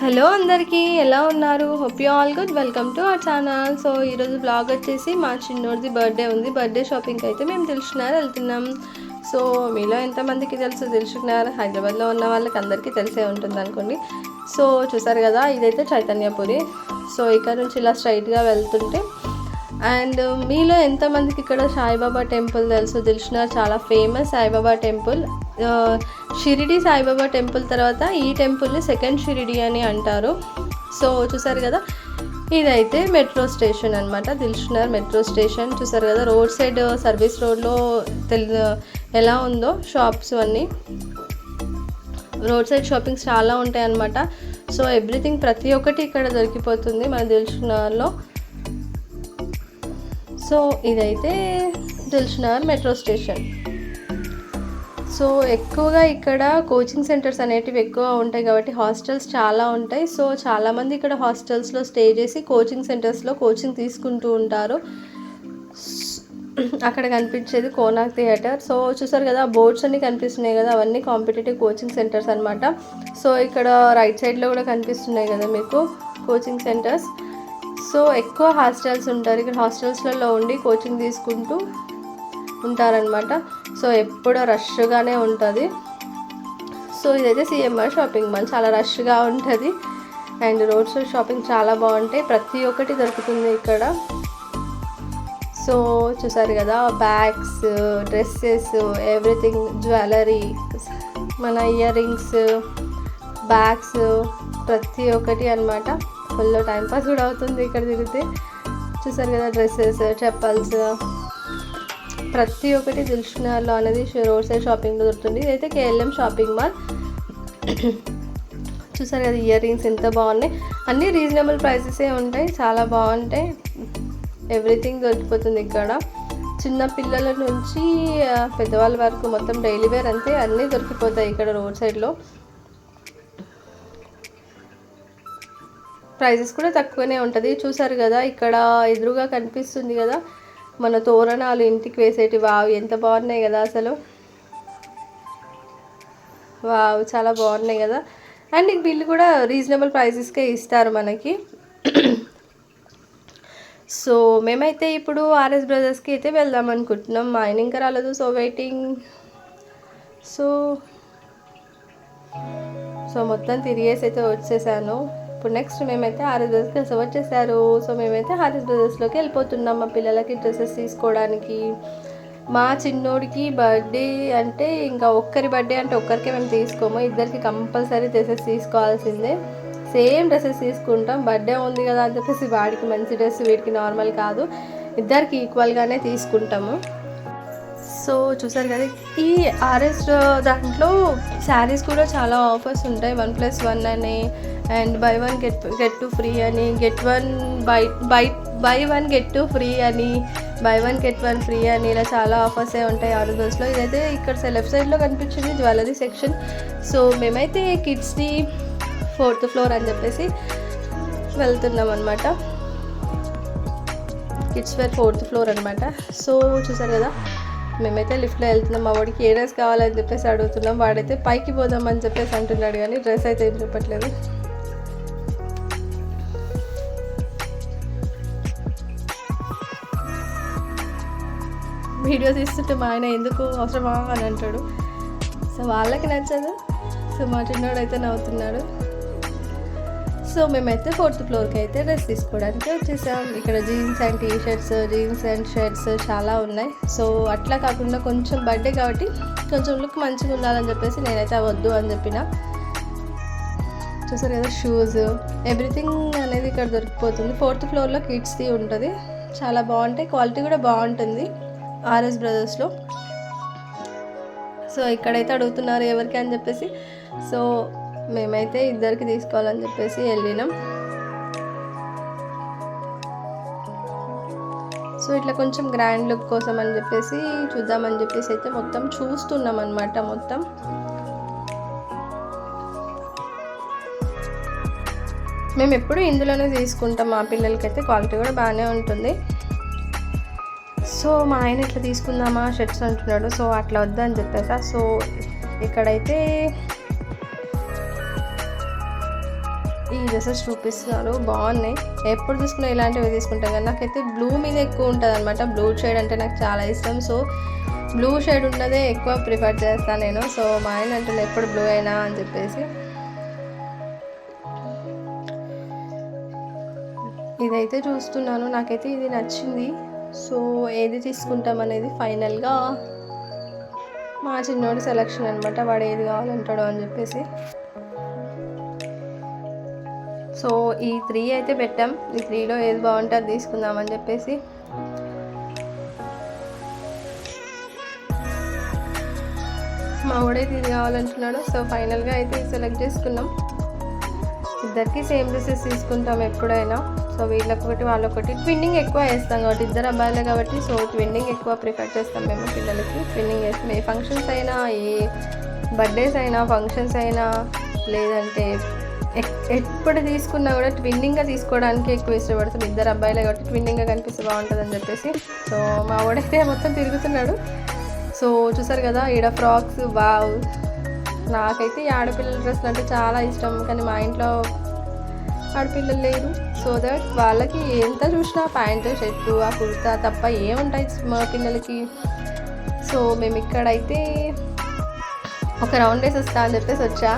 Hello అందరికీ ఎలా ఉన్నారు? Hope you all good. Welcome to our channel. So ఈరోజు బ్లాగ్ వచ్చేసి మా చిన్నోడిది బర్త్డే ఉంది. బర్త్డే షాపింగ్కి అయితే మేము దిల్షుఖ్నగర్ వెళ్తున్నాం. సో మీలో ఎంతమందికి దిల్షుఖ్నగర్ హైదరాబాద్లో ఉన్న వాళ్ళకి అందరికీ తెలిసే ఉంటుంది అనుకోండి. సో చూసారు కదా, ఇదైతే చైతన్యపురి. సో ఇక్కడ నుంచి ఇలా స్ట్రైట్గా వెళ్తుంటే అండ్ మీలో ఎంతమందికి ఇక్కడ సాయిబాబా టెంపుల్ తెలుసు? దిల్షుఖ్నగర్ చాలా famous Saibaba temple. Shirdi Saibaba temple తర్వాత ఈ టెంపుల్ని సెకండ్ షిరిడి అని అంటారు. సో చూసారు కదా, ఇదైతే మెట్రో స్టేషన్ అనమాట. దిల్షుఖ్నగర్ మెట్రో స్టేషన్ చూసారు కదా, రోడ్ సైడ్ సర్వీస్ రోడ్లో ఎలా ఉందో షాప్స్ అన్నీ. రోడ్ సైడ్ షాపింగ్స్ చాలా ఉంటాయి అన్నమాట. సో ఎవ్రీథింగ్ ప్రతి ఒక్కటి ఇక్కడ దొరికిపోతుంది మన దిల్షుఖ్నగర్లో. సో ఇదైతే దిల్షుఖ్నగర్ మెట్రో స్టేషన్. సో ఎక్కువగా ఇక్కడ కోచింగ్ సెంటర్స్ అనేటివి ఎక్కువ ఉంటాయి కాబట్టి హాస్టల్స్ చాలా ఉంటాయి. సో చాలామంది ఇక్కడ హాస్టల్స్లో స్టే చేసి కోచింగ్ సెంటర్స్లో కోచింగ్ తీసుకుంటూ ఉంటారు. అక్కడ కనిపించేది కోనార్క్ థియేటర్. సో చూసారు కదా, బోర్డ్స్ అన్నీ కనిపిస్తున్నాయి కదా, అవన్నీ కాంపిటేటివ్ కోచింగ్ సెంటర్స్ అనమాట. సో ఇక్కడ రైట్ సైడ్లో కూడా కనిపిస్తున్నాయి కదా మీకు కోచింగ్ సెంటర్స్. సో ఎక్కువ హాస్టల్స్ ఉంటారు ఇక్కడ. హాస్టల్స్లలో ఉండి కోచింగ్ తీసుకుంటూ ఉంటారనమాట. సో ఎప్పుడూ రష్గానే ఉంటుంది. సో ఇదైతే సిఎంఆర్ షాపింగ్ మాల్, చాలా రష్గా ఉంటుంది. అండ్ రోడ్ సైడ్ షాపింగ్ చాలా బాగుంటాయి, ప్రతి ఒక్కటి దొరుకుతుంది ఇక్కడ. సో చూసారు కదా, బ్యాగ్స్, డ్రెస్సెస్, ఎవ్రీథింగ్, జ్యువెలరీ, మన ఇయర్ రింగ్స్, బ్యాగ్స్, ప్రతి ఒక్కటి అనమాట. ఫుల్ టైంపాస్ కూడా అవుతుంది ఇక్కడ తిరిగితే. చూసారు కదా, డ్రెస్సెస్, చెప్పల్స్, ప్రతి ఒక్కటి దిల్షుఖ్నగర్లో అనేది రోడ్ సైడ్ షాపింగ్లో దొరుకుతుంది. ఇదైతే కేఎల్ఎం షాపింగ్ మాల్. చూసారు కదా, ఇయర్ రింగ్స్ ఎంత బాగున్నాయి, అన్నీ రీజనబుల్ ప్రైసెసే ఉంటాయి, చాలా బాగుంటాయి. ఎవ్రీథింగ్ దొరికిపోతుంది ఇక్కడ, చిన్న పిల్లల నుంచి పెద్దవాళ్ళ వరకు మొత్తం డైలీ వేర్ అంతే అన్నీ దొరికిపోతాయి ఇక్కడ రోడ్ సైడ్లో. ప్రైజెస్ కూడా తక్కువనే ఉంటుంది. చూసారు కదా, ఇక్కడ ఎదురుగా కనిపిస్తుంది కదా మన తోరణాలు, ఇంటికి వేసేటి. వావ్ ఎంత బాగున్నాయి కదా అసలు, వావ్ చాలా బాగున్నాయి కదా. అండ్ వీళ్ళు కూడా రీజనబుల్ ప్రైసెస్కే ఇస్తారు మనకి. సో మేమైతే ఇప్పుడు ఆర్ఎస్ బ్రదర్స్కి అయితే వెళ్దాం అనుకుంటున్నాం. మా ఆయన ఇంకా రాలేదు, సో వెయిటింగ్. సో మొత్తం తిరిగేసి అయితే వచ్చేసాను. ఇప్పుడు నెక్స్ట్ మేమైతే ఆర్ఎస్ బ్రదర్స్కి వచ్చేసారు. సో మేమైతే ఆర్ఎస్ బ్రదర్స్లోకి వెళ్ళిపోతున్నాం మా పిల్లలకి డ్రెస్సెస్ తీసుకోవడానికి. మా చిన్నోడికి బర్త్డే అంటే ఇంకా ఒక్కరి బర్త్డే అంటే ఒక్కరికే మేము తీసుకోము, ఇద్దరికి కంపల్సరీ డ్రెస్సెస్ తీసుకోవాల్సిందే. సేమ్ డ్రెస్సెస్ తీసుకుంటాం. బర్త్డే ఉంది కదా అని చెప్పేసి వాడికి మంచి డ్రెస్, వీడికి నార్మల్ కాదు, ఇద్దరికి ఈక్వల్గానే తీసుకుంటాము. సో చూసారు కదా, ఈ ఆర్ఎస్ దాంట్లో శారీస్ కూడా చాలా ఆఫర్స్ ఉంటాయి. 1+1 అని, and buy one get two free అని, buy one get two free అని, buy one get one free అని, ఇలా చాలా ఆఫర్సే ఉంటాయి ఆర్ఎస్లో. ఇదైతే ఇక్కడ లెఫ్ట్ సైడ్లో కనిపించింది జ్యువెలరీ సెక్షన్. సో మేమైతే కిడ్స్ది 4th ఫ్లోర్ అని చెప్పేసి వెళ్తున్నాం అనమాట. కిడ్స్ వేర్ 4th ఫ్లోర్ అనమాట. సో చూసారు కదా, మేమైతే లిఫ్ట్లో వెళ్తున్నాం. మా వాడికి ఏ డ్రెస్ కావాలని చెప్పేసి అడుగుతున్నాం. వాడైతే పైకి పోదామని చెప్పేసి అంటున్నాడు, కానీ డ్రెస్ అయితే ఏం చెప్పట్లేదు. వీడియో తీస్తుంటే మా ఆయన ఎందుకు అవసరమా అని అంటాడు. సో వాళ్ళకి నచ్చదు. సో మా చిన్నోడు అయితే నవ్వుతున్నాడు. సో మేమైతే 4th ఫ్లోర్కి అయితే డ్రెస్ తీసుకోవడానికి వచ్చేసాం. ఇక్కడ jeans and t shirts, jeans and shirts చాలా ఉన్నాయి. సో అట్లా కాకుండా కొంచెం బర్త్డే కాబట్టి కొంచెం లుక్ మంచిగా ఉండాలని చెప్పేసి నేనైతే వద్దు అని చెప్పిన. చూసారు కదా, షూస్, ఎవ్రీథింగ్ అనేది ఇక్కడ దొరికిపోతుంది. 4th ఫ్లోర్లో కిడ్స్ది ఉంటుంది, చాలా బాగుంటాయి, క్వాలిటీ కూడా బాగుంటుంది ఆర్ఎస్ బ్రదర్స్లో. సో ఇక్కడైతే అడుగుతున్నారు ఎవరికి అని చెప్పేసి. సో మేమైతే ఇద్దరికి తీసుకోవాలని చెప్పేసి వెళ్ళినాం. సో ఇట్లా కొంచెం గ్రాండ్ లుక్ కోసం అని చెప్పేసి చూద్దామని చెప్పేసి అయితే మొత్తం చూస్తున్నాం అనమాట. మొత్తం మేము ఎప్పుడు ఇందులోనే తీసుకుంటాం. మా పిల్లలకైతే క్వాలిటీ కూడా బాగానే ఉంటుంది. సో మా ఆయన ఇట్లా తీసుకుందామా షర్ట్స్ అంటున్నాడు. సో అట్లా వద్దని చెప్పేసా. సో ఇక్కడైతే ఈ డ్రెస్సెస్ చూపిస్తున్నారు, బాగున్నాయి. ఎప్పుడు తీసుకున్నా ఇలాంటివి తీసుకుంటాను కానీ నాకైతే బ్లూ మీద ఎక్కువ ఉంటుంది అనమాట. బ్లూ షేడ్ అంటే నాకు చాలా ఇష్టం. సో బ్లూ షేడ్ ఉన్నదే ఎక్కువ ప్రిఫర్ చేస్తాను నేను. సో మా ఆయన అంటున్నా ఎప్పుడు బ్లూ అయినా అని చెప్పేసి. ఇదైతే చూస్తున్నాను, నాకైతే ఇది నచ్చింది. సో ఏది తీసుకుంటాం అనేది ఫైనల్గా మా చిన్నోడి సెలెక్షన్ అనమాట. వాడు ఏది కావాలంటాడో అని చెప్పేసి. సో ఈ 3 అయితే పెట్టాం. ఈ 3లో ఏది బాగుంటే అది తీసుకుందామని చెప్పేసి. మా వాడైతే ఇది కావాలంటున్నాడు. సో ఫైనల్గా అయితే సెలెక్ట్ చేసుకున్నాం. ఇద్దరికి సేమ్ డ్రెస్సెస్ తీసుకుంటాం ఎప్పుడైనా. సో వీళ్ళకొకటి వాళ్ళొకటి. ట్విన్నింగ్ ఎక్కువ వేస్తాం కాబట్టి, ఇద్దరు అబ్బాయిలే కాబట్టి సో ట్విన్నింగ్ ఎక్కువ ప్రిఫర్ చేస్తాం మేము పిల్లలకి. ట్విన్నింగ్ వేస్తాం. ఏ ఫంక్షన్స్ అయినా, ఏ బర్త్డేస్ అయినా, ఫంక్షన్స్ అయినా, లేదంటే ఎప్పుడు తీసుకున్నా కూడా ట్విన్నింగ్గా తీసుకోవడానికి ఎక్కువ ఇష్టపడుతుంది. ఇద్దరు అబ్బాయిలే కాబట్టి ట్విన్నింగ్గా కనిపిస్తే బాగుంటుందని చెప్పేసి. సో మా వాడైతే మొత్తం తిరుగుతున్నాడు. సో చూసారు కదా ఈడ ఫ్రాక్స్. వావ్, నాకైతే ఈ ఆడపిల్లల డ్రెస్సులు అంటే చాలా ఇష్టం. కానీ మా ఇంట్లో ఆడపిల్లలు లేరు. సో దట్ వాళ్ళకి ఎంత చూసినా ప్యాంటు, షర్టు, ఆ కుర్తా తప్ప ఏముంటాయి మా పిల్లలకి. సో మేము ఇక్కడైతే ఒక రౌండ్ వేసి వస్తా అని చెప్పేసి వచ్చా.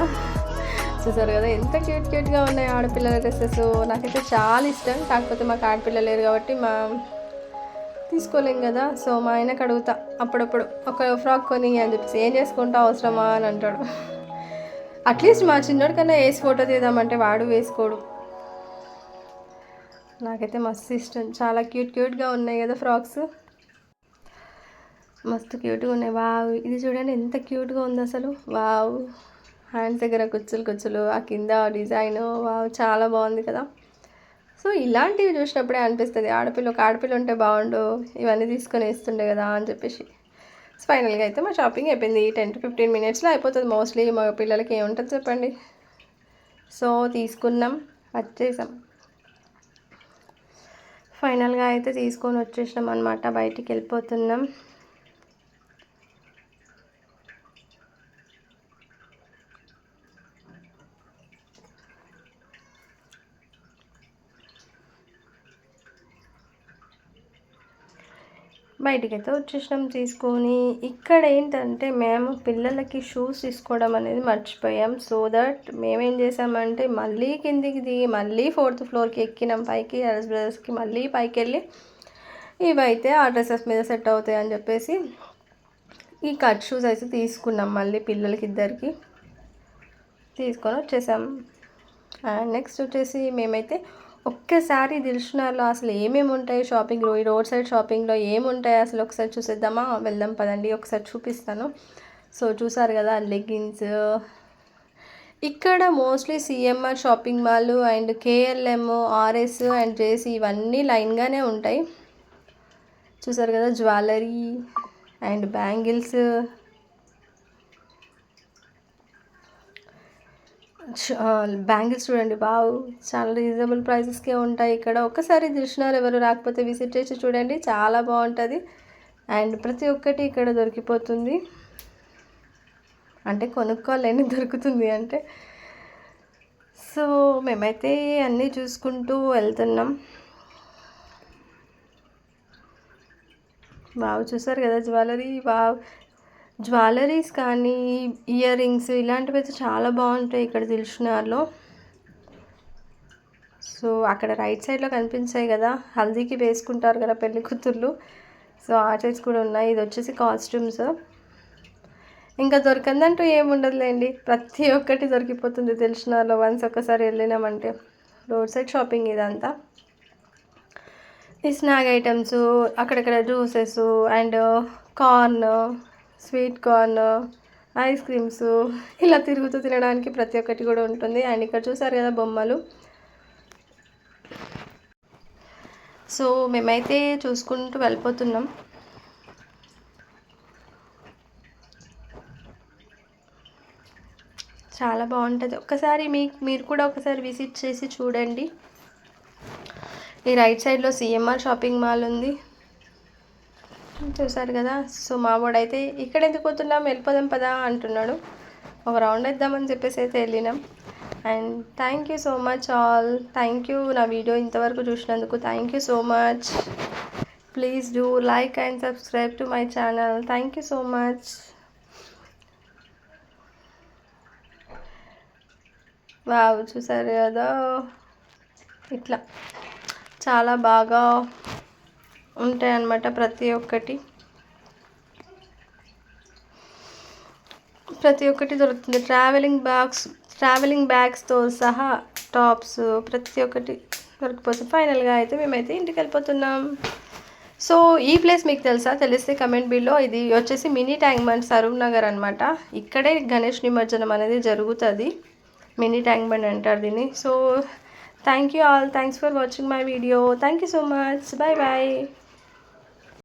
చూసారు కదా ఎంత క్యూట్గా ఉన్నాయి ఆడపిల్లల డ్రెస్సెస్. నాకైతే చాలా ఇష్టం. కాకపోతే మాకు ఆడపిల్లలు లేరు కాబట్టి తీసుకోలేం కదా. సో మా ఆయనకు అడుగుతా అప్పుడప్పుడు ఒక ఫ్రాక్ కొని అని చెప్పేసి. ఏం చేసుకుంటా అవసరమా అని అంటాడు. అట్లీస్ట్ మా చిన్నోడి కన్నా వేసి ఫోటో తీద్దామంటే వాడు వేసుకోడు. నాకైతే మస్తు ఇష్టం. చాలా క్యూట్గా ఉన్నాయి కదా ఫ్రాక్స్, మస్తు క్యూట్గా ఉన్నాయి. వావ్, ఇది చూడండి ఎంత క్యూట్గా ఉంది అసలు. వావ్, హ్యాండ్స్ దగ్గర కుచ్చులు, ఆ కింద డిజైన్, వావ్ చాలా బాగుంది కదా. సో ఇలాంటివి చూసినప్పుడే అనిపిస్తుంది ఒక ఆడపిల్ల ఉంటే బాగుండు, ఇవన్నీ తీసుకొని వేస్తుండే కదా అని చెప్పేసి. సో ఫైనల్గా అయితే మా షాపింగ్ అయిపోయింది. 10 to 15 minutesలో అయిపోతుంది మోస్ట్లీ. మా పిల్లలకి ఏముంటుంది చెప్పండి. సో తీసుకున్నాం, వచ్చేసాం. ఫైనల్గా అయితే తీసుకొని వచ్చేసినాం అనమాట. బయటికి వెళ్ళిపోతున్నాం. బయటికైతే వచ్చేసినాం తీసుకొని. ఇక్కడ ఏంటంటే మేము పిల్లలకి షూస్ తీసుకోవడం అనేది మర్చిపోయాం. సో దట్ మేమేం చేసామంటే మళ్ళీ కిందికి దిగి మళ్ళీ 4th floorకి ఎక్కినాం పైకి. ఎల్స్ బ్రదర్స్కి మళ్ళీ పైకి వెళ్ళి ఇవైతే ఆ డ్రెస్సెస్ మీద సెట్ అవుతాయి అని చెప్పేసి ఈ కట్ షూస్ అయితే తీసుకున్నాం. మళ్ళీ పిల్లలకి ఇద్దరికి తీసుకొని వచ్చేసాం. అండ్ నెక్స్ట్ వచ్చేసి మేమైతే ఒక్కసారి దిల్షుక్నగర్లో అసలు ఏమేమి ఉంటాయి షాపింగ్లో, ఈ రోడ్ సైడ్ షాపింగ్లో ఏముంటాయి అసలు ఒకసారి చూసేద్దామా? వెళ్దాం పదండి, ఒకసారి చూపిస్తాను. సో చూసారు కదా లెగ్గిన్స్. ఇక్కడ mostly CMR shopping mall and KLM, RS and జేసీ ఇవన్నీ లైన్గానే ఉంటాయి. చూసారు కదా జ్యువెలరీ అండ్ బ్యాంగిల్స్. బ్యాంగిల్స్ చూడండి, బావు చాలా రీజనబుల్ ప్రైసెస్కే ఉంటాయి ఇక్కడ. ఒక్కసారి దిల్షుక్నగర్ ఎవరు రాకపోతే విజిట్ చేసి చూడండి, చాలా బాగుంటుంది. అండ్ ప్రతి ఒక్కటి ఇక్కడ దొరికిపోతుంది, అంటే కొనుక్కోవాలని దొరుకుతుంది అంటే. సో మేమైతే అన్నీ చూసుకుంటూ వెళ్తున్నాం. బావు చూసారు కదా జ్యువెలరీ. బావ్, జ్యువెలరీస్ కానీ ఇయర్ రింగ్స్ ఇలాంటివి అయితే చాలా బాగుంటాయి ఇక్కడ దిల్షుక్నగర్లో. సో అక్కడ రైట్ సైడ్లో కనిపించాయి కదా, హల్దీకి వేసుకుంటారు కదా పెళ్లి కూతుర్లు. సో ఆ టైప్స్ కూడా ఉన్నాయి. ఇది వచ్చేసి కాస్ట్యూమ్స్. ఇంకా దొరకందంటూ ఏముండదులేండి, ప్రతి ఒక్కటి దొరికిపోతుంది దిల్షుక్నగర్లో వన్స్ ఒకసారి వెళ్ళినామంటే. రోడ్ సైడ్ షాపింగ్ ఇదంతా. ఈ స్నాక్ ఐటమ్స్, అక్కడక్కడ juices and corn, sweet corn, ice creams, ఇలా తిరుగుతూ తినడానికి ప్రతి ఒక్కటి కూడా ఉంటుంది. అండ్ ఇక్కడ చూసారు కదా బొమ్మలు. సో మేమైతే చూసుకుంటూ వెళ్ళిపోతున్నాం. చాలా బాగుంటుంది. ఒక్కసారి మీరు కూడా ఒకసారి విజిట్ చేసి చూడండి. ఈ రైట్ సైడ్లో సిఎంఆర్ షాపింగ్ మాల్ ఉంది, చూసారు కదా. సో మా వాడైతే ఇక్కడ ఎందుకు పోతున్నాం, వెళ్ళిపోదాం పదా అంటున్నాడు. ఒక రౌండ్ వేద్దామని చెప్పేసి అయితే వెళ్ళినాం. And thank you so much all. Thank you నా వీడియో ఇంతవరకు చూసినందుకు. Thank you so much. Please do like and subscribe to my channel. Thank you so much. Wow, చూసారు కదా, ఇట్లా చాలా బాగా ఉంటాయి అన్నమాట. ప్రతి ఒక్కటి దొరుకుతుంది. ట్రావెలింగ్ బ్యాగ్స్తో సహా టాప్స్ ప్రతి ఒక్కటి దొరికిపోతుంది. ఫైనల్గా అయితే మేమైతే ఇంటికి వెళ్ళిపోతున్నాం. సో ఈ ప్లేస్ మీకు తెలుసా? తెలిస్తే కమెంట్ బిల్లో. ఇది వచ్చేసి mini tank bund Saroor Nagar అనమాట. ఇక్కడే గణేష్ నిమజ్జనం అనేది జరుగుతుంది. మినీ ట్యాంక్ బండ్ అంటారు దీన్ని. So thank you all. Thanks for watching my video. Thank you so much. Bye bye.